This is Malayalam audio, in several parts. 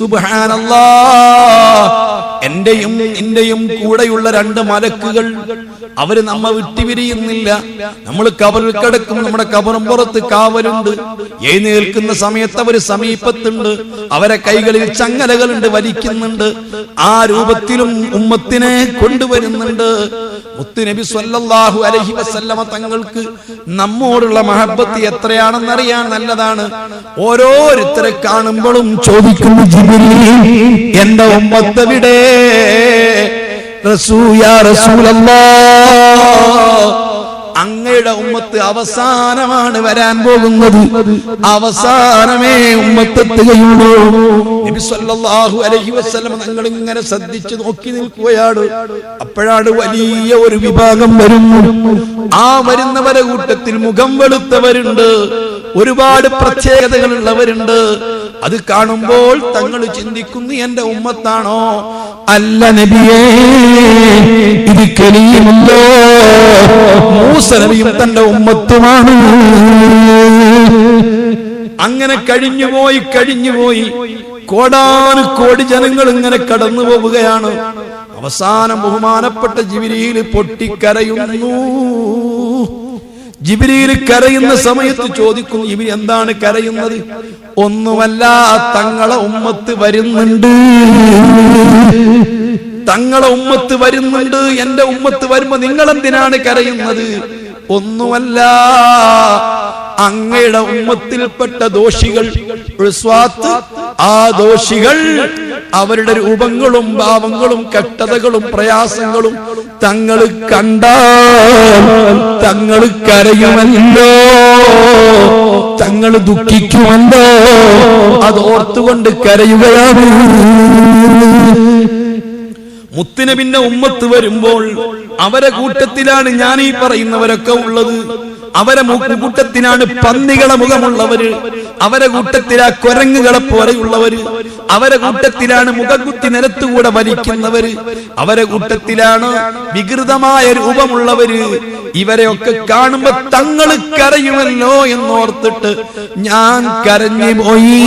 സുബ്ഹാനല്ലാഹ്. എന്റെയും നിന്റെയും കൂടെയുള്ള രണ്ട് മലക്കുകൾ അവര് നമ്മ വിട്ടുപിരിയുന്നില്ല. നമ്മൾ കബറിൽ കിടക്കും, നമ്മുടെ കബറും പുറത്ത് കാവലുണ്ട്. എഴുന്നേൽക്കുന്ന സമയത്ത് അവര് സമീപത്തുണ്ട്. അവരെ കൈകളിൽ ചങ്ങലകളുണ്ട്, വലിക്കുന്നുണ്ട്. ആ രൂപത്തിലും ഉമ്മത്തിനെ കൊണ്ടുവരുന്നുണ്ട്. മുത്തുനബി സ്വല്ലല്ലാഹു അലൈഹി വസല്ലമ തങ്ങൾക്ക് നമ്മോടുള്ള മഹബത്ത് എത്രയാണെന്നറിയാൻ നല്ലതാണ്. ഓരോരുത്തരെ കാണുമ്പോഴും ചോദിക്കുന്നു, ജിബ്രീൽ എന്റെ ഉമ്മത്തെവിടെ? യാ റസൂലല്ലാഹ്, അങ്ങയുടെ ഉമ്മത്ത് അവസാനമാണ് വരാൻ പോകുന്നത്, അവസാനമേ ഉമ്മത്തെത്തുകയുള്ളൂ. നബി സല്ലല്ലാഹു അലൈഹി വസല്ലം തങ്ങൾ ഇങ്ങനെ ശ്രദ്ധിച്ചു നോക്കി നിൽക്കുകയാണ്. അപ്പോഴാണ് വലിയ ഒരു വിഭാഗം വരുന്നു. ആ വരുന്നവരെ കൂട്ടത്തിൽ മുഖം വെളുത്തവരുണ്ട്, ഒരുപാട് പ്രത്യേകതകളുള്ളവരുണ്ട്. അത് കാണുമ്പോൾ തങ്ങൾ ചിന്തിക്കുന്നു, എന്റെ ഉമ്മത്താണോ? അല്ല നബിയേ, ഇത് കലീമുല്ലോ, മൂസ നബിയും തന്റെ ഉമ്മത്തുമാണ്. അങ്ങനെ കഴിഞ്ഞുപോയി കോടാനുകോടി ജനങ്ങൾ ഇങ്ങനെ കടന്നു പോവുകയാണ്. അവസാനം ബഹുമാനപ്പെട്ട ജിബ്രീൽ പൊട്ടിക്കരയുന്നു. ജിബ്രീൽ കരയുന്ന സമയത്ത് ചോദിക്കുന്നു, ജിബ്രീൽ എന്താണ് കരയുന്നത്? ഒന്നുമല്ല, തങ്ങളെ ഉമ്മത്ത് വരുന്നുണ്ട്, തങ്ങളെ ഉമ്മത്ത് വരുന്നുണ്ട്. എന്റെ ഉമ്മത്ത് വരുമ്പോ നിങ്ങൾ എന്തിനാണ് കരയുന്നത്? ഒന്നുമല്ല, അങ്ങയുടെ ഉമ്മത്തിൽപ്പെട്ട ദോഷികൾ, ആ ദോഷികൾ അവരുടെ രൂപങ്ങളും ഭാവങ്ങളും കെട്ടതകളും പ്രയാസങ്ങളും തങ്ങൾ കണ്ടാൽ തങ്ങൾ കരയുമല്ലോ, തങ്ങൾ ദുഃഖിക്കുമല്ലോ, അതോർത്തുകൊണ്ട് കരയുകയാണ്. മുത്തുനബിന്റെ ഉമ്മത്ത് വരുമ്പോൾ അവരെ കൂട്ടത്തിലാണ് ഞാൻ ഈ പറയുന്നവരൊക്കെ ഉള്ളത്. അവരെ കൂട്ടത്തിലാണ് പന്നികളെ മുഖമുള്ളവര്, അവരെ കൂട്ടത്തിലാ കുരങ്ങുകളെ പോലെയുള്ളവര്, അവരെ കൂട്ടത്തിലാണ് മുഖകുത്തി നിലത്തുകൂടെ വലിക്കുന്നവര്, അവരെ കൂട്ടത്തിലാണ് വികൃതമായ രൂപമുള്ളവര്. ഇവരെയൊക്കെ കാണുമ്പോ തങ്ങൾ കരയുമല്ലോ എന്നോർത്തിട്ട് ഞാൻ കരഞ്ഞു പോയി.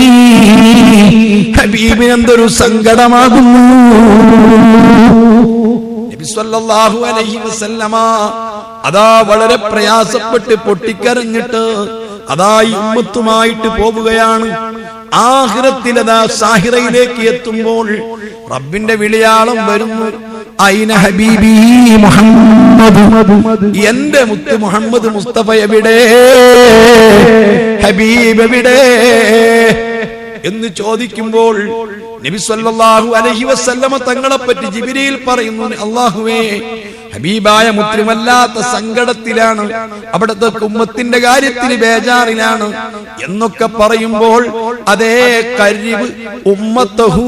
ഹബീബിന് എന്തൊരു സങ്കടമാകുന്നു. നബി സല്ലല്ലാഹു അലൈഹി വസല്ലമ അതാ വളരെ പ്രയാസപ്പെട്ട് പൊട്ടിക്കരഞ്ഞിട്ട് അതാ ഈ ഉമ്മത്തുമായിട്ട് പോവുകയാണ്. ആഖിറത്തിൽ അതാ സാഹിറയിലേക്ക് എത്തുമ്പോൾ റബ്ബിന്റെ വിളിയാളം വരുന്നു, ഐന ഹബീബി മുഹമ്മദ്, എന്റെ മുത്ത് മുഹമ്മദ് മുസ്തഫ എവിടെ, ഹബീബ് എവിടെ എന്ന് ചോദിക്കുമ്പോൾ നബി സല്ലല്ലാഹു അലൈഹി വസല്ലമ തങ്ങളെ പറ്റി ജിബ്രീൽ പറയുന്നു, അല്ലാഹുവേ, ഹബീബായ മുത്രിമല്ലാത്ത സങ്കടത്തിലാണ്, അവിടുത്തെ ഉമ്മത്തിന്റെ കാര്യത്തിൽ ബേജാറിലാണ് എന്നൊക്കെ പറയുമ്പോൾ അതേ കരിബ് ഉമ്മത്തഹു,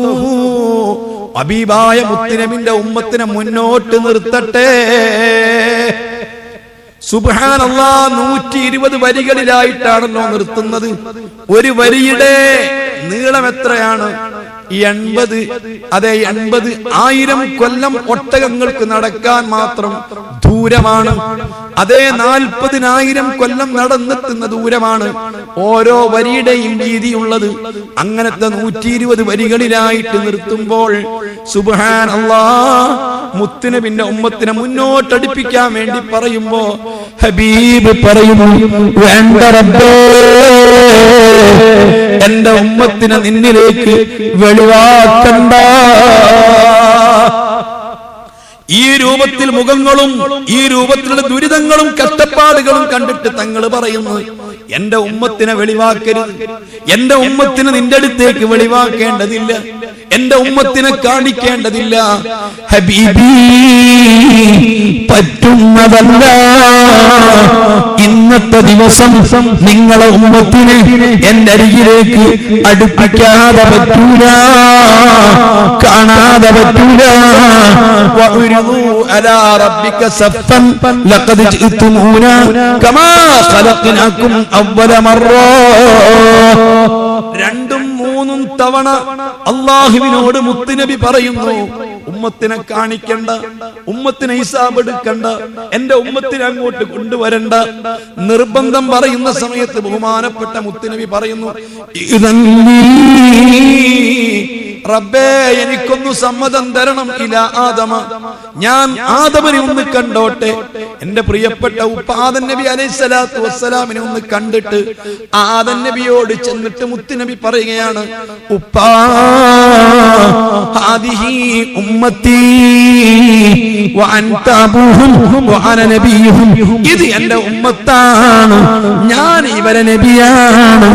ഹബീബായ മുത്തുനബിന്റെ ഉമ്മത്തിനെ മുന്നോട്ട് നിർത്തട്ടെ. സുബ്ഹാനല്ലാഹ്, 120 വരികളിലായിട്ടാണല്ലോ നിർത്തുന്നത്. ഒരു വരിയുടെ നീളം എത്രയാണ്? 80, അതെ 80,000 കൊല്ലം ഒട്ടകങ്ങൾക്ക് നടക്കാൻ മാത്രം ദൂരമാണ്. അതേ 40,000 കൊല്ലം നടന്നെത്തുന്ന ദൂരമാണ് ഓരോ വരിയുടെയും വീതിയുള്ളത്. അങ്ങനത്തെ 120 വരികളിലായിട്ട് നിർത്തുമ്പോൾ സുബ്ഹാനല്ലാഹ്, മുത്തുനബിന്റെ ഉമ്മത്തിനെ മുന്നോട്ടടിപ്പിക്കാൻ വേണ്ടി പറയുമ്പോ ഹബീബ് പറയുന്നു, വേണ്ട റബ്ബേ, എന്റെ ഉമ്മത്തിനെ നിന്നിലേക്ക് വെളിവാക്കണ്ട. ഈ രൂപത്തിൽ മുഖങ്ങളും ഈ രൂപത്തിലുള്ള ദുരിതങ്ങളും കഷ്ടപ്പാടുകളും കണ്ടിട്ട് തങ്ങൾ പറയുന്നു, എന്റെ ഉമ്മത്തിനെ വെളിവാക്കരുത്, എന്റെ ഉമ്മത്തിനെ നിന്റെ അടുത്തേക്ക് വെളിവാക്കേണ്ടതില്ല, എന്റെ ഉമ്മത്തിനെ കാണിക്കേണ്ടതില്ല. ഹബീബി, പറ്റുന്നതല്ല. ഇന്നത്തെ ദിവസം നിങ്ങളെ ഉമ്മത്തിനെ എന്റെ അരികിലേക്ക് അടുപ്പിക്കാതെ പറ്റൂല, കാണാതെ പറ്റൂല. അലാ റബ്ബിക സഫൻ ലഖദ് ജിഅ്തുമൂനാ കമാ ഖലഖനാകും അവ്വല മർറ. രണ്ടും മൂന്നും തവണ അല്ലാഹുവിനോട് മുത്തുനബി പറയുന്നു, ഉമ്മത്തിനെ കാണിക്കണ്ട, ഉമ്മത്തിനെ ഹിസാബ് എടുക്കണ്ട, എന്റെ ഉമ്മത്തിനെ അങ്ങോട്ട് കൊണ്ടുവരണ്ട. നിർബന്ധം പറയുന്ന സമയത്ത് ബഹുമാനപ്പെട്ട മുത്തുനബി പറയുന്നു, റബ്ബേ എനിക്കൊന്നു സമ്മതം തരണം ഇലാ ആദമ, ഞാൻ ആദമിനെ ഒന്ന് കണ്ടോട്ടെ. എന്റെ പ്രിയപ്പെട്ട ഉപ്പ ആദം നബി അലൈഹിസ്സലാത്തു വസ്സലാമിനെ ഒന്ന് കണ്ടിട്ട് ആദം നബിയോട് ചെന്നിട്ട് മുത്തുനബി പറയുകയാണ്, ഉപ്പാ ഹാദിഹി ഉമ്മത്തി വഅൻത അബൂഹും വഅന നബിയുഹും, ഇത് എന്റെ ഉമ്മത്താണ്, ഞാൻ ഇവരെ നബിയാണ്,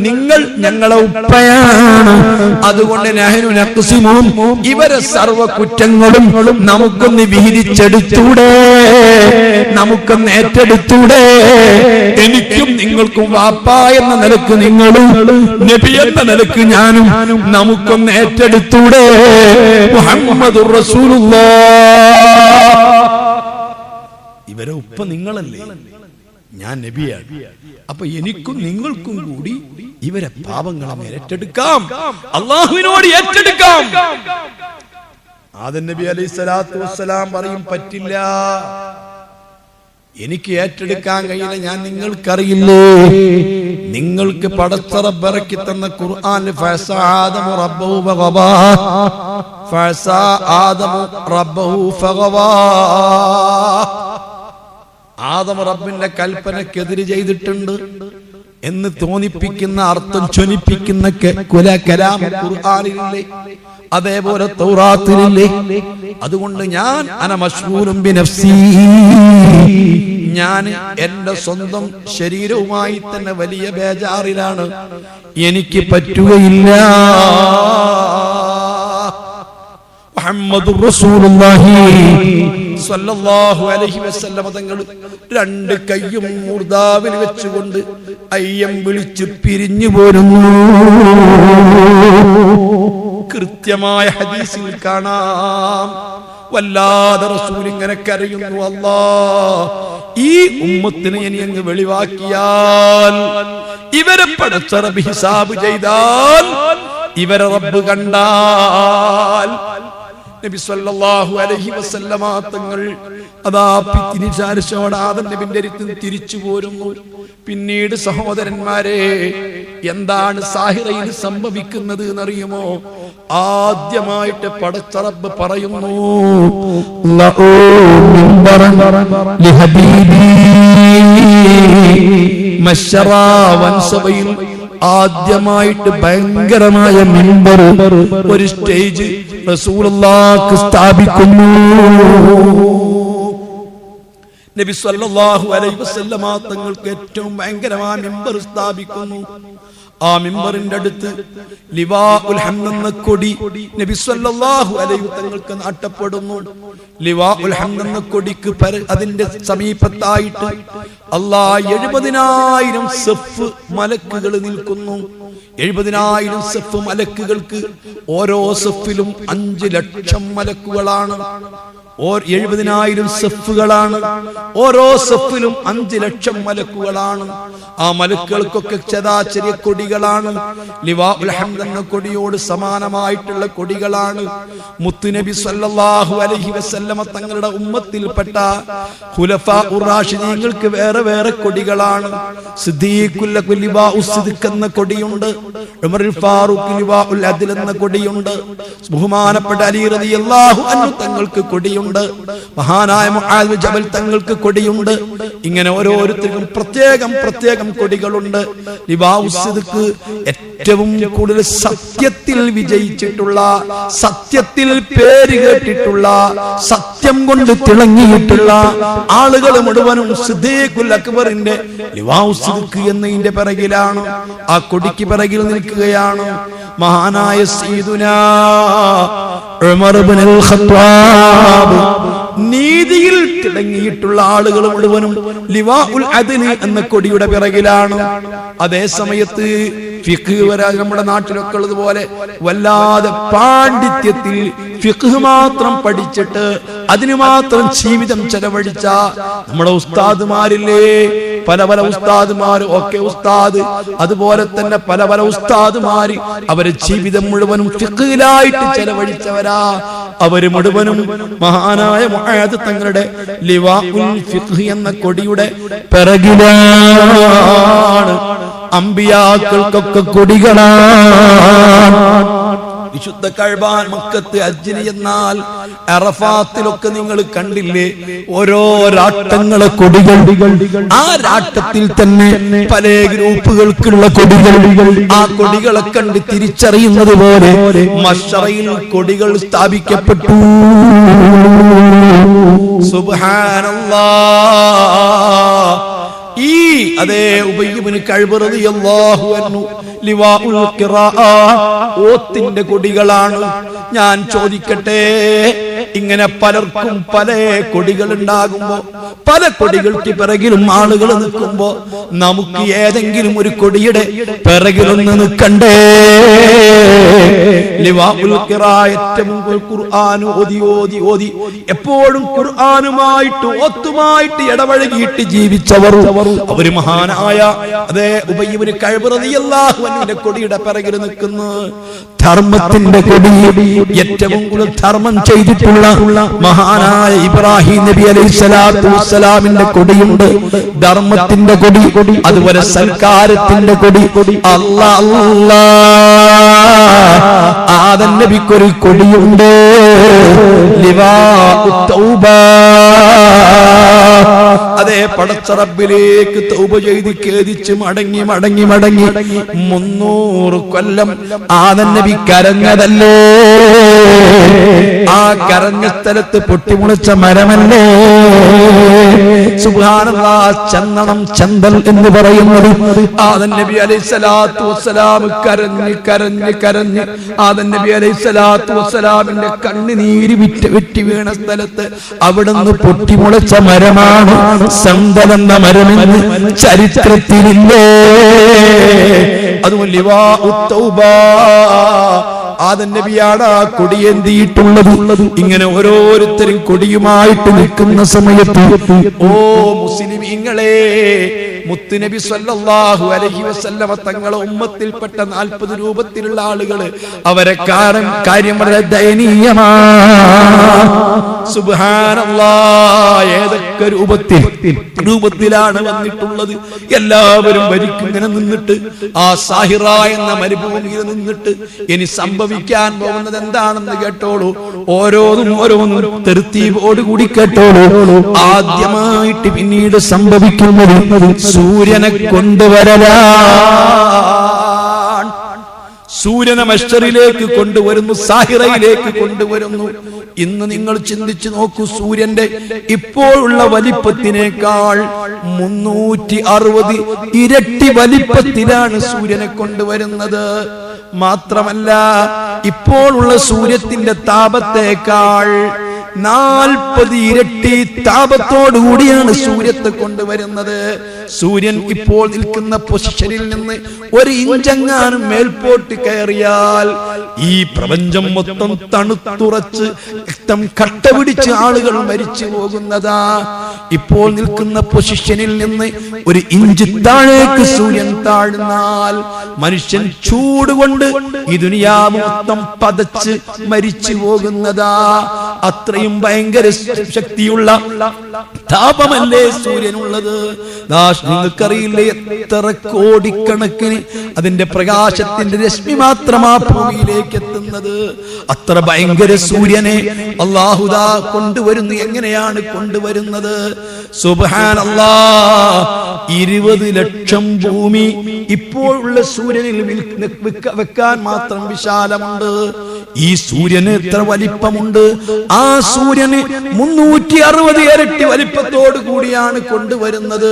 നിങ്ങൾ ഞങ്ങളെ ഉപ്പയാണ്. അതുകൊണ്ട് നഹ്നു നഖ്സിമും, ഇവരെ സർവ്വ കുറ്റങ്ങളും നമുക്കൊന്ന് വിഹിരിച്ചെടുത്തൂടെ, നമുക്കൊന്ന് ഏറ്റെടുത്തൂടെ. എനിക്കും നിങ്ങൾക്കും വാപ്പ എന്ന നിലക്ക് നിങ്ങളും നബി എന്ന നിലക്ക് ഞാനും നമുക്കൊന്ന് ഏറ്റെടുത്തൂടെ. മുഹമ്മദുർ റസൂലുള്ളാഹ്. ഇവരെ ഉപ്പ നിങ്ങളല്ലേ, ഞാൻ നബിയാണ്. അപ്പൊ എനിക്കും നിങ്ങൾക്കും കൂടി ഇവരെ പാപങ്ങളെ ഏറ്റെടുക്കാം, അള്ളാഹുവിനോട് ഏറ്റെടുക്കാം. ആദം നബി അലൈഹിസ്സലാത്തു വസ്സലാം പറയും, പറ്റില്ല, എനിക്ക് ഏറ്റെടുക്കാൻ കഴിയില്ല, ഞാൻ നിങ്ങൾക്കറിയില്ലേ, നിങ്ങൾക്ക് പടച്ച റബ്ബ് ഇറക്കി തന്ന ഖുർആനിൽ ഫഅസാ ആദമു റബ്ബഹു ഫഗവാ, ഫഅസാ ആദമു റബ്ബഹു ഫഗവാ, ആദം റബ്ബിന്റെ കൽപ്പനക്കെതിരെ ചെയ്തിട്ടുണ്ട് എന്ന് തോന്നിപ്പിക്കുന്ന അർത്ഥം ജ്വനിപ്പിക്കുന്ന കലാം ഖുർആനിലില്ലേ, അതേപോലെ തൗറാത്തിലില്ലേ. അതുകൊണ്ട് ഞാൻ അന മശ്ഗൂലും ബിനഫ്സി, ഞാൻ എന്റെ സ്വന്തം ശരീരവുമായി തന്നെ വലിയ ബേജാറിലാണ്, എനിക്ക് പറ്റുകയില്ല. മുഹമ്മദുർ റസൂലുള്ളാഹി സ്വല്ലല്ലാഹു അലൈഹി വസല്ലം തങ്ങൾ രണ്ട് കൈയും മൂർദാവിൽ വെച്ചുകൊണ്ട് അയ്യം വിളിച്ചു പിരിഞ്ഞു പോരുന്നു. കൃത്യമായ ഹദീസിൽ കാണാം, വല്ലാതെ റസൂൽ ഇങ്ങനെ കരയുന്നു, അല്ലാഹ് ഈ ഉമ്മത്തിനെ ഇനി അങ്ങ് വെളിവാക്കിയാൽ, ഇവരെ പടച്ച റബ്ബ് ഹിസാബ് ചെയ്താൽ, ഇവരെ റബ്ബ് കണ്ടാൽ, നബി സല്ലല്ലാഹു അലൈഹി വസല്ലമ തങ്ങൾ അതാ പിത്തിനിശാരശോട് ആദം നബിന്റെ അടുത്ത് തിരിച്ചു പോരുന്നു. പിന്നീട് സഹോദരന്മാരെ, എന്താണ് സാഹിറയിൽ സംഭവിക്കുന്നത് എന്നറിയുമോ? ആദ്യമായിട്ട് പടച്ച റബ്ബ് പറയുന്നു, ആദ്യമായിട്ട് ഭയങ്കരമായ മിമ്പർ, ഒരു സ്റ്റേജ് റസൂലുള്ളാഹിക്ക് സ്ഥാപിക്കുന്നു. നബി സല്ലല്ലാഹു അലൈഹി വസല്ലമ തങ്ങൾക്ക് ഏറ്റവും ഭയങ്കരമായ മിമ്പർ സ്ഥാപിക്കുന്നു. ആ മിമ്പറിന്റെ അടുത്ത് ലിവാഉൽ ഹംദ് എന്ന കൊടി നബി സല്ലല്ലാഹു അലൈഹി തങ്ങൾക്ക് നാട്ടപ്പെടുന്നു. ലിവാഉൽ ഹംദ് എന്ന കൊടിക്ക് അതിന്റെ സമീപത്തായിട്ട് അല്ലാഹ് 70,000 സഫ് മലക്കുകൾ നിൽക്കുന്നു. 70,000 സഫ് മലക്കുകൾക്ക് ഓരോ സഫിലും 5 ലക്ഷം മലക്കുകളാണ്. 70,000 സഫുകളാണ്, ഓരോ സഫിലും 5 ലക്ഷം മലക്കുകളാണ്. ആ മലക്കുകൾക്കൊക്കെ ചെറിയ കൊടികളാണ്. ലിവാഉൽ ഹംദ് എന്ന കൊടിയോട് സമാനമായിട്ടുള്ള കൊടികളാണ്. മുത്തുനബി സല്ലല്ലാഹു അലൈഹി വസല്ലമ തങ്ങളുടെ ഉമ്മത്തിൽപ്പെട്ട ഖുലഫാഉർ റാഷിദീങ്ങൾക്ക് വേറെ വേറെ കൊടികളാണ്. സിദ്ദീഖുൽ ലിവാഉസ് സിദ്ദീഖ് എന്ന കൊടിയുണ്ട്. ഉമറുൽ ഫാറൂഖ് ലിവാഉൽ അദ്ൽ എന്ന കൊടിയുണ്ട്. ബഹുമാനപ്പെട്ട അലി റളിയല്ലാഹു അൻഹു തങ്ങൾക്ക് കൊടിയുണ്ട്. മഹാനായ മുആദ് ജബൽ തങ്ങൾക്ക് കൊടിയുണ്ട്. ഇങ്ങനെ ഓരോരുത്തർക്കും പ്രത്യേകം പ്രത്യേകം കൊടികളുണ്ട്. ലിവാഉസ് സിദ്ദീഖ് ഏറ്റവും കൂടുതൽ സത്യത്തിൽ വിജയിച്ചിട്ടുള്ള, സത്യത്തിൽ പേര് കേട്ടിട്ടുള്ള, സത്യം കൊണ്ട് തിളങ്ങിയിട്ടുള്ള ആളുകൾ മുഴുവനും സിദ്ദീഖുൽ അക്ബറിന്റെ ലിവാഉസ് സിദ്ദീഖ് എന്നതിന്റെ പിറകിലാണ്, ആ കൊടിക്ക് പിറകിൽ നിൽക്കുകയാണ് മഹാനായ സയ്യിദുനാ ഉമർ ഇബ്നുൽ ഖത്താബ്. നീതിയിൽ തിളങ്ങിയിട്ടുള്ള ആളുകൾ മുഴുവനും ലിവാഉൽ അദ്ൽ എന്ന കൊടിയുടെ പിറകിലാണ്. അതേ സമയത്ത് ഫിഖ് നമ്മുടെ നാട്ടിലൊക്കെ ഉള്ളതുപോലെ വല്ലാതെ പാണ്ഡിത്യത്തിൽ ഫിഖ് മാത്രം പഠിച്ചിട്ട് അതിന് മാത്രം ജീവിതം ചെലവഴിച്ച നമ്മുടെ ഉസ്താദുമാരില്ലേ, പല പല ഉസ്താദുമാർ, ഒക്കെ ഉസ്താദ്, അതുപോലെ തന്നെ പല പല ഉസ്താദുമാര് അവരെ ജീവിതം മുഴുവനും ഫിഖിലായിട്ട് ചെലവഴിച്ചവരാ. അവര് മുഴുവനും മഹാനായ മുആദ് തങ്ങളുടെ ലിവാഉൽ ഫിഖ് എന്ന കൊടിയുടെ പിറകിലാണ്. അമ്പിയാക്കൾക്കൊക്കെ കൊടികളാണ്. വിശുദ്ധ കഅബാൻ മക്കത്ത് ഹജ്ജിന് എന്നാൽ അറഫാത്തിലൊക്കെ നിങ്ങൾ കണ്ടില്ലേ ഓരോ രാട്ടങ്ങളെ കൊടികൾ. ആ രാട്ടത്തിൽ തന്നെ പല ഗ്രൂപ്പുകൾക്കുള്ള കൊടികൾ. ആ കൊടികളെ കണ്ട് തിരിച്ചറിയുന്നത് പോലെ മശ്റയിൽ കൊടികൾ സ്ഥാപിക്കപ്പെട്ടു. സുബ്ഹാനല്ലാഹ്. ഈ അതേ ഉബയ്യ് ഇബ്നു കഅബ് റളിയല്ലാഹു അൻഹു ലിവാഉൽ ഖിറാഅ ഓത്തിന്റെ കൊടികളാണ്. ഞാൻ ചോദിക്കട്ടെ, ഇങ്ങനെ പലർക്കും പല കൊടികൾ ഉണ്ടാകുമ്പോ, പല കൊടികൾക്ക് പിറകിലും ആളുകൾ നിൽക്കുമ്പോ നമുക്ക് ഏതെങ്കിലും ഒരു കൊടിയുടെ പിറകിലൊന്ന് നിൽക്കണ്ടേ? ലിവാഉൽ ഖിറാഅ ഏറ്റവും ഖുർആൻ ഓതി എപ്പോഴും ഖുർആനുമായിട്ട് ഓത്തുമായിട്ട് ഇടപഴകിയിട്ട് ജീവിച്ചവർ, അവര് മഹാനായ അതേ ഉബയ്യ് ഇബ്നു കഅബ് റളിയല്ലാഹു അൻഹുവിന്റെ കൊടിയുടെ പിറകിൽ നിൽക്കുന്നു. ധർമ്മത്തിന്റെ കൊടി, ഏറ്റവും കൂടുതൽ ധർമ്മം ചെയ്തിട്ടുള്ള മഹാനായ ഇബ്രാഹിം നബി അലൈഹിസ്സലാത്തു വസ്സലാമിന്റെ കൊടിയുണ്ട്, ധർമ്മത്തിന്റെ കൊടി. അതുപോലെ സൽക്കാരത്തിന്റെ കൊടി. അല്ലാഹ് ആദം നബിക്കൊരു കൊടിയുണ്ട്, ലിവാഉത് തൗബ. അതേ പടച്ച റബ്ബിലേക്ക് തൗബ ചെയ്ത് ഖേദിച്ച് മടങ്ങി 300 കൊല്ലം ആദം നബി കരഞ്ഞതല്ലേ? ആ കരഞ്ഞ സ്ഥലത്ത് പൊട്ടിമുളച്ച മരമല്ലേ? സുബ്ഹാനല്ലാഹ്. ചന്ദനം, ചന്ദൽ എന്ന് പറയുന്നത് ആദം നബി അലൈഹിസ്സലാത്തു വസ്സലാം കരഞ്ഞ് ആദം നബി അലൈഹിസ്സലാത്തു വസ്സലാമിന്റെ കണ്ണുനീര് വിറ്റി വീണ സ്ഥലത്ത് അവിടുന്ന് പൊട്ടിമുളച്ച മരമാണ് സന്തൽ എന്ന മരമെന്ന് ചരിത്രത്തിലില്ലേ? അതുപോലെ ലിവാഉത് തൗബ ആദം നബിയാണ് ആ കൊടിയേന്തിയിട്ടുള്ളത്. ഇങ്ങനെ ഓരോരുത്തരും കൊടിയുമായിട്ട് നിൽക്കുന്ന സമയത്ത് ഓ മുസ്ലിമീങ്ങളെ, മുത്തുനബി സ്വല്ലല്ലാഹു അലൈഹി വസല്ലമ തങ്ങളെ ഉമ്മത്തിൽപ്പെട്ട 40 രൂപത്തിലുള്ള ആളുകൾ, അവരെ കാര്യം വളരെ ദയനീയമാണ്. സുബ്ഹാനല്ലാഹ്. ഏതൊക്കെ രൂപത്തിലാണ് വന്നിട്ടുള്ളത്? എല്ലാവരും വരിക്കിങ്ങനെ നിന്നിട്ട് ആ സാഹിറ എന്ന മരുഭൂമിയിൽ നിന്നിട്ട് ഇനി സംഭവിക്കാൻ പോകുന്നത് എന്താണെന്ന് കേട്ടോളൂ. ഓരോന്നും തെർത്തീബോടുകൂടി കേട്ടോളൂ. ആദ്യമായിട്ട് പിന്നീട് സംഭവിക്കുന്നത് സൂര്യനെ കൊണ്ടുവരലാണ്. സൂര്യനെ മശ്ശറിലേക്ക് കൊണ്ടുവരുന്നു, സാഹിറയിലേക്ക് കൊണ്ടുവരുന്നു. ഇന്ന് നിങ്ങൾ ചിന്തിച്ചു നോക്കൂ, സൂര്യന്റെ ഇപ്പോഴുള്ള വലിപ്പത്തിനേക്കാൾ 360 ഇരട്ടി വലിപ്പത്തിലാണ് സൂര്യനെ കൊണ്ടുവരുന്നത്. മാത്രമല്ല, ഇപ്പോഴുള്ള സൂര്യത്തിന്റെ താപത്തേക്കാൾ 40 ഇരട്ടി താപത്തോടുകൂടിയാണ് സൂര്യത്തെ കൊണ്ടുവരുന്നത്. സൂര്യൻ ഇപ്പോൾ നിൽക്കുന്ന പൊസിഷനിൽ നിന്ന് 1 ഇഞ്ചെങ്ങാനും മേൽപോട്ട് കയറിയാൽ ഈ പ്രപഞ്ചം മൊത്തം തണുത്തുറച്ച് രക്തം കട്ട പിടിച്ച് ആളുകൾ മരിച്ചു പോകുന്നതാ. ഇപ്പോൾ നിൽക്കുന്ന പൊസിഷനിൽ നിന്ന് 1 ഇഞ്ച് താഴേക്ക് സൂര്യൻ താഴ്ന്നാൽ മനുഷ്യൻ ചൂട് കൊണ്ട് ഈ ദുനിയാവ് മൊത്തം പതച്ച് മരിച്ചു പോകുന്നതാ. അത്രയും ഭയങ്കര ശക്തിയുള്ള താപമല്ലേ സൂര്യനുള്ളത്? നിങ്ങൾക്കറിയില്ലേ എത്ര കോടിക്കണക്കിന് അതിന്റെ പ്രകാശത്തിന്റെ രശ്മി മാത്രമാ ഭൂമിയിലേക്ക് എത്തുന്നത്? അത്ര ഭയങ്കര സൂര്യനെ അല്ലാഹു ദാ കൊണ്ടുവരുന്നു. എങ്ങനെയാണ് കൊണ്ടുവരുന്നത്? സുബ്ഹാനല്ലാഹ്. 20 ലക്ഷം ഭൂമി ഇപ്പോഴുള്ള സൂര്യനിൽ വെക്കാൻ മാത്രം വിശാലമുണ്ട്. ഈ സൂര്യന് എത്ര വലിപ്പമുണ്ട്? ആ സൂര്യന് 360 ഇരട്ടി വലിപ്പത്തോടു കൂടിയാണ് കൊണ്ടുവരുന്നത്.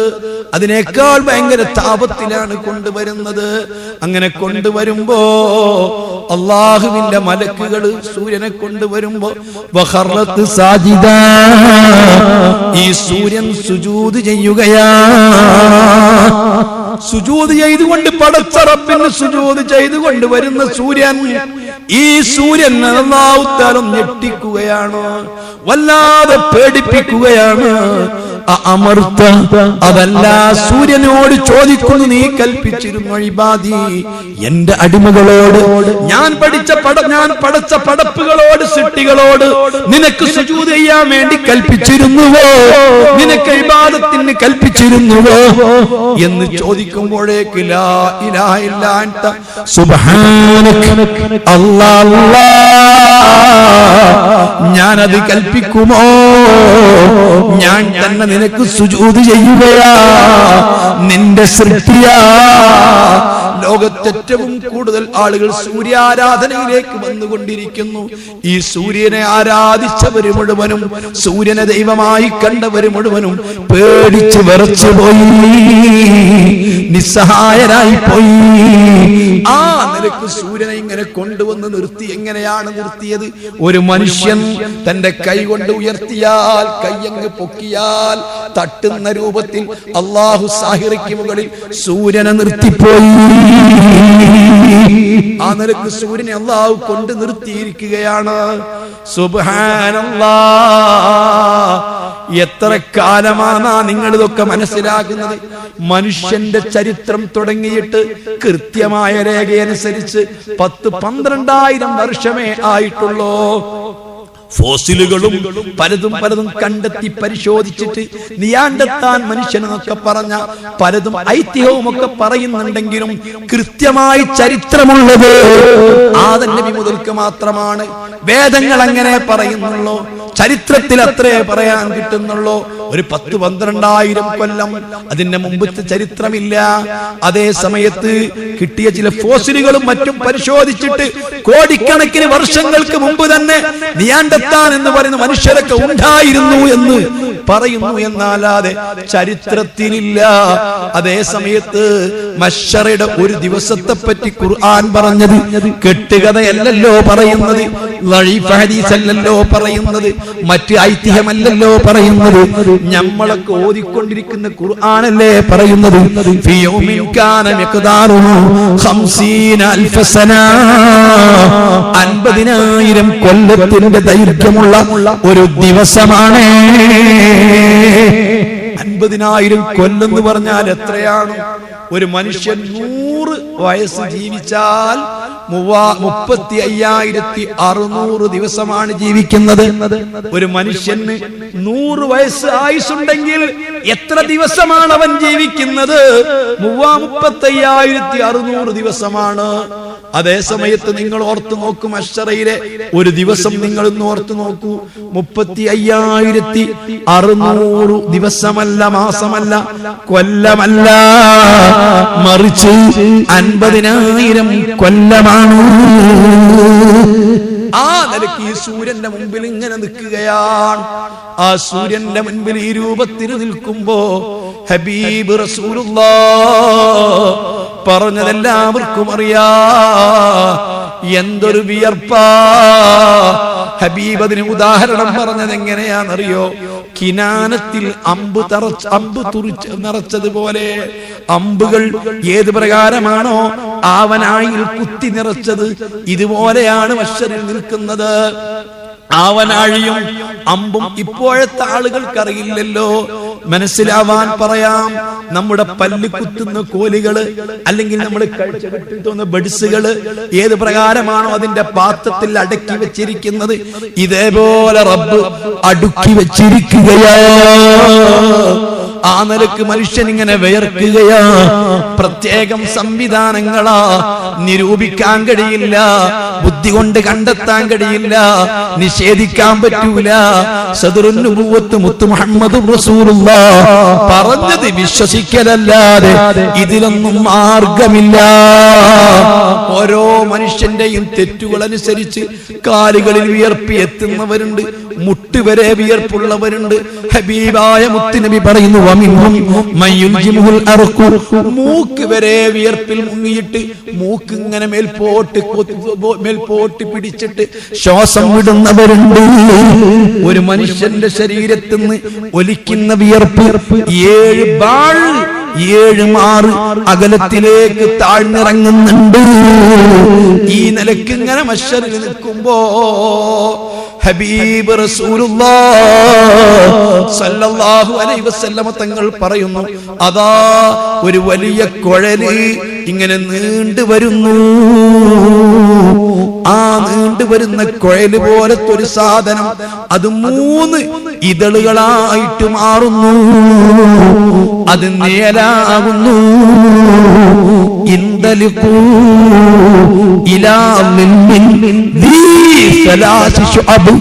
അതിനേക്കാൾ ഭയങ്കര താപത്തിലാണ് കൊണ്ടുവരുന്നത്. അങ്ങനെ കൊണ്ടുവരുമ്പോ അല്ലാഹുവിന്റെ മലക്കുകൾ സൂര്യനെ കൊണ്ടുവരുമ്പോ വഖറത്ത് സാജിദ, ഈ സൂര്യൻ സുജൂദ് ചെയ്യുകയാണ്. സുജൂദ് ചെയ്തുകൊണ്ട് പടച്ച റബ്ബിന് സുജൂദ് ചെയ്തുകൊണ്ട് വരുന്ന സൂര്യൻ, ഈ സൂര്യൻ അല്ലാഹു തആല ഞെട്ടിക്കുകയാണ്, വല്ലാതെ പേടിപ്പിക്കുകയാണ്. അമർത്ത അതല്ല സൂര്യനോട് ചോദിക്കുന്നു നീ കൽപ്പിച്ചിരുന്നു ഇബാദി എന്റെ അടിമകളോട് ഞാൻ പടച്ച പടപ്പുകളോട് സൃഷ്ടികളോട് നിനക്ക് സുജൂദ് ചെയ്യാൻ വേണ്ടി കൽപ്പിച്ചിരുന്നുവോ നിനക്ക് ഇബാദത്തിന് കൽപ്പിച്ചിരുന്നുവോ എന്ന് ചോദിക്കുമ്പോഴേക്ക് ലാ ഇലാഹ ഇല്ലാ അൻത സുബ്ഹാനക അല്ലാഹ് ഞാനത് കൽപ്പിക്കുമോ ഞാൻ തന്നെ നിനക്ക് സുജൂദ് ചെയ്യുകയാ നിന്റെ സൃഷ്ടിയാ ലോകത്തേറ്റവും കൂടുതൽ ആളുകൾ സൂര്യാരാധനയിലേക്ക് വന്നുകൊണ്ടിരിക്കുന്നു ഈ സൂര്യനെ ആരാധിച്ചവര് മുഴുവനും സൂര്യനെ ദൈവമായി കണ്ടവര് മുഴുവനും പേടിച്ച് വിറച്ചു പോയി നിസ്സഹായരായി പോയി ആ നിനക്ക് സൂര്യനെ ഇങ്ങനെ കൊണ്ടുവന്ന് നിർത്തി എങ്ങനെയാണ് നിർത്തിയത് ഒരു മനുഷ്യൻ തന്റെ കൈ കൊണ്ട് ഉയർത്തിയാൽ കൈയങ്ങ് പൊക്കിയാൽ തട്ടുന്ന രൂപത്തിൽ അല്ലാഹു സാഹിറയ്ക്ക് മുകളിൽ സൂര്യനെ നിർത്തിപ്പോയി ആ നിലക്ക് സൂര്യനെ അല്ലാഹു കൊണ്ട് നിർത്തിയിരിക്കുകയാണ് സുബ്ഹാനല്ലാഹ് എത്ര കാലമാണ് നിങ്ങൾ ഇതൊക്കെ മനസ്സിലാക്കുന്നത് മനുഷ്യന്റെ ചരിത്രം തുടങ്ങിയിട്ട് കൃത്യമായ രേഖയനുസരിച്ച് 10-12,000 വർഷമേ ആയിട്ടുള്ളൂ ഫോസിലുകളും പലതും കണ്ടെത്തി പരിശോധിച്ചിട്ട് നിയാണ്ടത്താൻ മനുഷ്യനെന്നൊക്കെ പറഞ്ഞ പലതും ഐതിഹ്യവും ഒക്കെ പറയുന്നുണ്ടെങ്കിലും കൃത്യമായി ചരിത്രമുള്ളത് ആദം നബി മുതൽക്ക് മാത്രമാണ് വേദങ്ങൾ അങ്ങനെ പറയുന്നുള്ളൂ ചരിത്രത്തിൽ അത്രേ പറയാൻ കിട്ടുന്നുള്ളൂ ഒരു 10-12,000 കൊല്ലം അതിന്റെ മുമ്പത്തെ ചരിത്രമില്ല അതേ സമയത്ത് കിട്ടിയ ചില ഫോസിലുകളും മറ്റും പരിശോധിച്ചിട്ട് കോടിക്കണക്കിന് വർഷങ്ങൾക്ക് മുമ്പ് തന്നെ നിയാണ്ടത്താൻ എന്ന് പറയുന്ന മനുഷ്യരൊക്കെ ഉണ്ടായിരുന്നു എന്ന് പറയുന്നു എന്നല്ലാതെ ചരിത്രത്തിലില്ല അതേ സമയത്ത് മശ്ശറയുടെ ഒരു ദിവസത്തെ പറ്റി ഖുർആൻ പറഞ്ഞത് കെട്ടുകഥയല്ലല്ലോ പറയുന്നത് ലഈഫ് ഹദീസല്ലല്ലോ പറയുന്നത് മറ്റ് ഐതിഹ്യമല്ലല്ലോ പറയുന്നത് നമ്മളൊക്കെ ഓതിക്കൊണ്ടിരിക്കുന്ന ഖുർആനല്ലേ പറയുന്നത് ഫീ യൗമിൻ കാന മിഖ്ദാറുഹു 50000 സന 50,000 കൊല്ലത്തിന്റെ ദൈർഘ്യമുള്ള ഒരു ദിവസമാണ് 50,000 കൊല്ലെന്ന് പറഞ്ഞാൽ എത്രയാണ് ഒരു മനുഷ്യൻ 100 വയസ്സ് ജീവിച്ചാൽ 35,600 ദിവസമാണ് ജീവിക്കുന്നത് ഒരു മനുഷ്യന് 100 വയസ്സ് ആയുസ്സുണ്ടെങ്കിൽ എത്ര ദിവസമാണ് അവൻ ജീവിക്കുന്നത് 35,600 ദിവസമാണ് അതേ സമയത്ത് നിങ്ങൾ ഓർത്തു നോക്കും മശ്ശറയിലെ ഒരു ദിവസം നിങ്ങൾ ഇന്ന് ഓർത്തു നോക്കൂ 35,600 ദിവസമല്ല മാസമല്ല കൊല്ലമല്ല മറിച്ച് 50,000 കൊല്ലമാണ് ആ നിലയ്ക്ക് ഈ സൂര്യന്റെ മുമ്പിൽ ഇങ്ങനെ നിൽക്കുകയാണ് ആ സൂര്യന്റെ മുൻപിൽ ഈ രൂപത്തിൽ നിൽക്കുമ്പോ ഹബീബ് റസൂലുള്ളാഹ് പറഞ്ഞതെല്ലാവർക്കും അറിയാം എന്തൊരു വിയർപ്പാ ഹബീബ് അതിന് ഉദാഹരണം പറഞ്ഞത് എങ്ങനെയാണെന്നറിയോ കിനാനത്തിൽ അമ്പ് നിറച്ചതുപോലെ അമ്പുകൾ ഏത് പ്രകാരമാണോ ആവനായിൽ കുത്തി നിറച്ചത് ഇതുപോലെയാണ് മശ്ശറിൽ നിൽക്കുന്നത് ആവനാഴിയും അമ്പും ഇപ്പോഴത്തെ ആളുകൾക്കറിയില്ലല്ലോ മനസ്സിലാവാൻ പറയാം നമ്മുടെ പല്ല് കുത്തുന്ന കോലുകള് അല്ലെങ്കിൽ നമ്മൾ കഴിച്ചുകിട്ടുന്ന ബഡ്സുകള് ഏത് പ്രകാരമാണോ അതിന്റെ പാത്രത്തിൽ അടക്കി വെച്ചിരിക്കുന്നത് ഇതേപോലെ റബ്ബ് അടുക്കി വെച്ചിരിക്കുകയാ ആ നിലക്ക് മനുഷ്യൻ ഇങ്ങനെ വിയർക്കുകയാ പ്രത്യേകം സംവിധാനങ്ങളാ നിരൂപിക്കാൻ കഴിയില്ല ബുദ്ധി കൊണ്ട് കണ്ടെത്താൻ കഴിയില്ല നിഷേധിക്കാൻ പറ്റൂല സദറുൻ നുബുവത്ത് മുത്ത് മുഹമ്മദ് റസൂലുള്ളാഹ് പറഞ്ഞത് വിശ്വസിക്കലല്ലാതെ ഇതിലൊന്നും മാർഗമില്ല ഓരോ മനുഷ്യന്റെയും തെറ്റുകൾ അനുസരിച്ച് കാലുകളിൽ വിയർപ്പ് എത്തുന്നവരുണ്ട് മുട്ടുവരെ വിയർപ്പുള്ളവരുണ്ട് ഹബീബായ മുത്തുനബി പറയുന്നു മൂക്ക് വരെ വിയർപ്പിൽ മുങ്ങിയിട്ട് മൂക്ക് ഇങ്ങനെ മേൽപോട്ട് പിടിച്ചിട്ട് ശ്വാസം വിടുന്നവരുണ്ട് ഒരു മനുഷ്യന്റെ ശരീരത്തിൽ നിന്ന് ഒലിക്കുന്ന വിയർപ്പ് 7 ബാൾ 7 മാറ് അകലത്തിലേക്ക് താഴ്ന്നിറങ്ങുന്നുണ്ട്. ഈ നിലക്ക് ഇങ്ങനെ മഹ്ശറിൽ നിൽക്കുമ്പോ ഹബീബ് റസൂലുള്ളാഹ് സല്ലല്ലാഹു അലൈഹി വസല്ലമ തങ്ങൾ പറയുന്നു, അതാ ഒരു വലിയ കുഴല് ഇങ്ങനെ നീണ്ടു വരുന്നു. ആ നീണ്ടുവരുന്ന കുഴല് പോലത്തെ ഒരു സാധനം അത് 3 ഇതളുകളായിട്ട് മാറുന്നു. അത് നേരാകുന്നു. ഇന്തലിഖൂ ഇലാ മിൻ ദീ സലാസി ശുഅബ്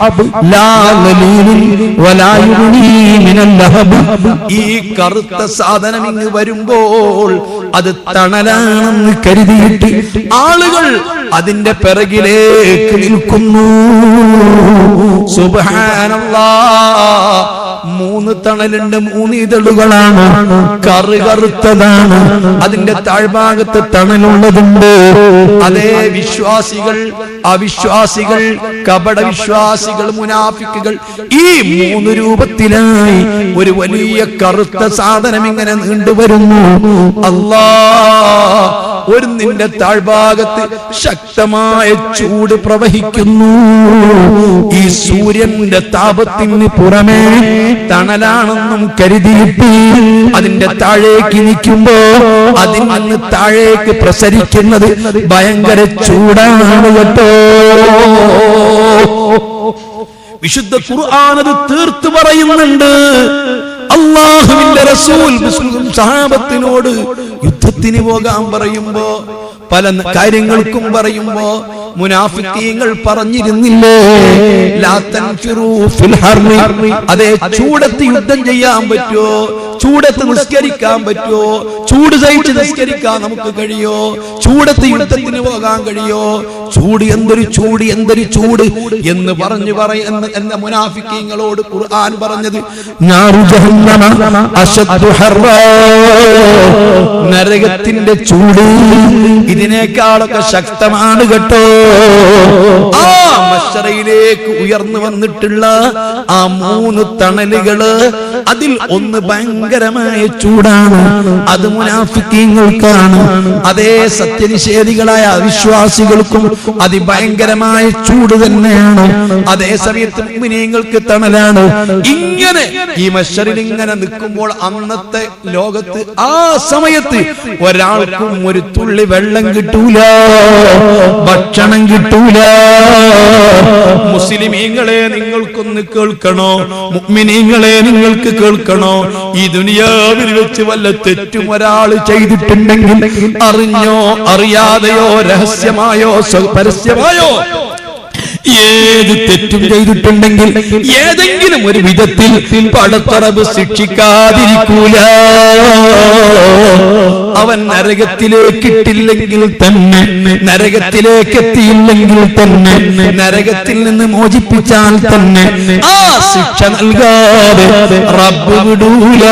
ലാ ളലീലിൻ വലാ യുഗ്നീ മിനൽ ലഹബ്. ഈ കറുത്ത സാധനം ഇങ്ങ് വരുമ്പോൾ അത് തണലാണെന്ന് കരുതിയിട്ട് ആളുകൾ അതിന്റെ പിറകിലേക്ക് നിൽക്കുന്നു. സുബ്ഹാനല്ലാഹ്. 3 തണലുണ്ട്, 3 ഇതളുകളാണ്, കറുകറുത്തതാണ്. അതിന്റെ താഴ്ഭാഗത്ത് തണലുള്ളതുണ്ട്. അതേ വിശ്വാസികൾ, അവിശ്വാസികൾ, കപട വിശ്വാസികൾ, മുനാഫിക്കുകൾ, ഈ 3 രൂപത്തിലായി ഒരു വലിയ കറുത്ത സാധനം ഇങ്ങനെ നീണ്ടുവരുന്നു. അല്ലാഹ്, ഒരു നിന്റെ താഴ്ഭാഗത്ത് ശക്തമായ ചൂട് പ്രവഹിക്കുന്നു. ഈ സൂര്യന്റെ താപത്തിന് പുറമേ തണലാണെന്നും കരുതിയിട്ട് അതിന്റെ താഴേക്ക് നിൽക്കുമ്പോ അതിൽ നിന്ന് താഴേക്ക് പ്രസരിക്കുന്നത് ഭയങ്കര ചൂടാണ് കേട്ടോ. വിശുദ്ധ ഖുർആൻ അത് തീർത്തു പറയുന്നുണ്ട്. അല്ലാഹുവിന്റെ റസൂൽ സഹാബത്തിനോട് യുദ്ധത്തിന് പോകാൻ പറയുമ്പോ, പല കാര്യങ്ങൾക്കും പറയുമ്പോ മുനാഫിക്കീങ്ങൾ പറഞ്ഞിരുന്നില്ലേ, ലാ തൻഫിറൂ ഫിൽ ഹർമി. അതേ, ചൂടത്ത് യുദ്ധം ചെയ്യാൻ പറ്റുമോ? ചൂടത്ത് നിസ്കരിക്കാൻ പറ്റുമോ? ചൂട് സഹിച്ച് നിസ്കരിക്കാൻ നമുക്ക് കഴിയോ? ചൂടത്ത് യുദ്ധത്തിന് പോകാൻ കഴിയോ? ചൂട് എന്തൊരു ചൂട്, എന്തൊരു ചൂട് എന്ന് പറഞ്ഞു പറയുന്ന എന്ന മുനാഫിക്കീങ്ങളോട് ഖുർആൻ പറഞ്ഞത്, നരകത്തിന്റെ ചൂട് ഇതിനേക്കാളൊക്കെ ശക്തമാണ് കേട്ടോ. ആ മശ്ശറയിലേക്ക് ഉയർന്നു വന്നിട്ടുള്ള ആ 3 തണലുകള്, അതിൽ ഒന്ന് ഭയങ്കരമായ ചൂടാണ്. അത് മുനാഫിക്കീങ്ങൾക്കാണ്. അതേ, സത്യനിഷേധികളായ അവിശ്വാസികൾക്കും അതിഭയങ്കരമായ ചൂട് തന്നെയാണ്. അതേ സമയത്ത് മുഅ്മിനീങ്ങൾക്ക് തണലാണ്. ഇങ്ങനെ ഈ മശ്ശറിൽ ഇങ്ങനെ നിൽക്കുമ്പോൾ അന്നത്തെ ലോകത്ത് ആ സമയത്ത് ഒരാൾക്കും ഒരു തുള്ളി വെള്ളം കിട്ടൂല, ഭക്ഷണം കിട്ടൂല. മുസ്ലിമീങ്ങളെ നിങ്ങൾക്കൊന്ന് കേൾക്കണോ, മുഅ്മിനീങ്ങളെ നിങ്ങൾക്ക് കേൾക്കണോ, ഈ ദുനിയാവിൽ വെച്ച് വല്ല തെറ്റും ഒരാൾ ചെയ്തിട്ടുണ്ടെങ്കിൽ, അറിഞ്ഞോ അറിയാതെയോ രഹസ്യമായോ പരസ്യമായോ ഏത് തെറ്റും ചെയ്തിട്ടുണ്ടെങ്കിൽ ഏതെങ്കിലും ഒരു വിധത്തിൽ പടത്തറബ് ശിക്ഷിക്കാതിരിക്കൂല. അവൻ നരകത്തിലേക്ക് ഇട്ടില്ലെങ്കിൽ തന്നെ, നരകത്തിലേക്ക് എത്തിയില്ലെങ്കിൽ തന്നെ, നരകത്തിൽ നിന്ന് മോചിപ്പിച്ചാൽ തന്നെ ആ ശിക്ഷ നൽകാതെ റബ്ബ് വിടൂല.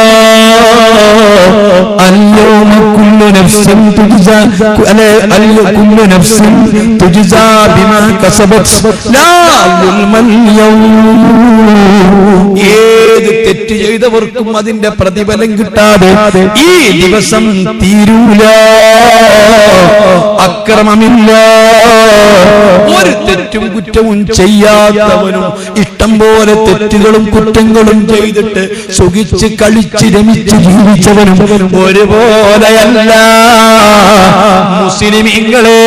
അൽയൗമ കുല്ലു നഫ്സിൻ തുജ്സാ, കുല്ലു നഫ്സിൻ തുജ്സാ ബിമാ കസബത് ലാ ളുൽമൽ യൗം. ഏത് തെറ്റ് ചെയ്തവർക്കും അതിന്റെ പ്രതിഫലം കിട്ടാതെ ഈ ദിവസം തീരൂല. അക്രമമില്ല. ഒരു തെറ്റും കുറ്റവും ചെയ്യാത്തവനും ഇഷ്ടം പോലെ തെറ്റുകളും കുറ്റങ്ങളും ചെയ്തിട്ട് സുഖിച്ച് കളിച്ച് രമിച്ച് ജീവിച്ചവനും ഒരുപോലെയല്ല. മുസ്ലിമീങ്ങളെ,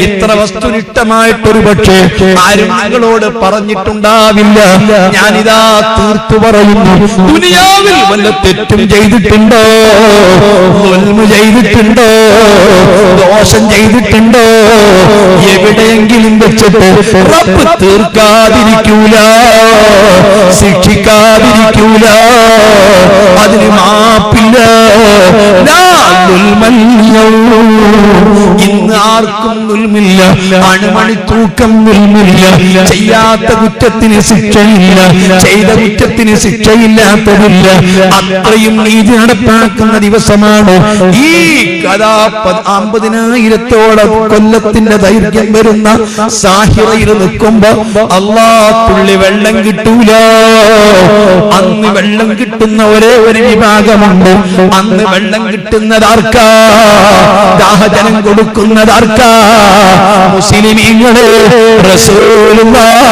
ഇത്ര വസ്തുനിഷ്ഠമായിട്ടൊരു പക്ഷേ ആരും നിങ്ങളോട് പറഞ്ഞിട്ടുണ്ടാവില്ല. ഞാനിതാ തീർത്തു പറയുന്നു, ദുനിയാവിൽ വല്ല തെറ്റും ചെയ്തിട്ടുണ്ടോ, ദുൽമ് ചെയ്തിട്ടുണ്ടോ, ദോഷം ചെയ്തിട്ടുണ്ടോ, എവിടെയെങ്കിലും വെച്ചിട്ട് റബ്ബ് തീർക്കാതിരിക്കൂല, ശിക്ഷിക്കാതിരിക്കൂല, അതിന് മാപ്പില്ല. ഇന്ന് ആർക്കും ദുൽമില്ല, അണുമണി തൂക്കം ദുൽമില്ല. ചെയ്യാത്ത കുറ്റത്തിന് ശിക്ഷയില്ല, ചെയ്ത കുറ്റത്തിന് ശിക്ഷയില്ലാത്തതില്ല. അത്രയും നീതി നടപ്പാക്കുന്ന ദിവസമാണ് ഈ കഥ. 50,000 കൊല്ലത്തിന്റെ ദൈർഘ്യം വരുന്ന സാഹിറയിൽ നിൽക്കുമ്പോ തുള്ളി വെള്ളം കിട്ടൂല. അന്ന് വെള്ളം കിട്ടുന്ന ഒരേ ഒരു വിഭാഗമുണ്ട്. അന്ന് വെള്ളം കിട്ടുന്നതാർക്കാ? ദാഹജനം കൊടുക്കുന്നതാർക്കാ? മുസ്ലിമീങ്ങളെ റസൂലുള്ളാഹ്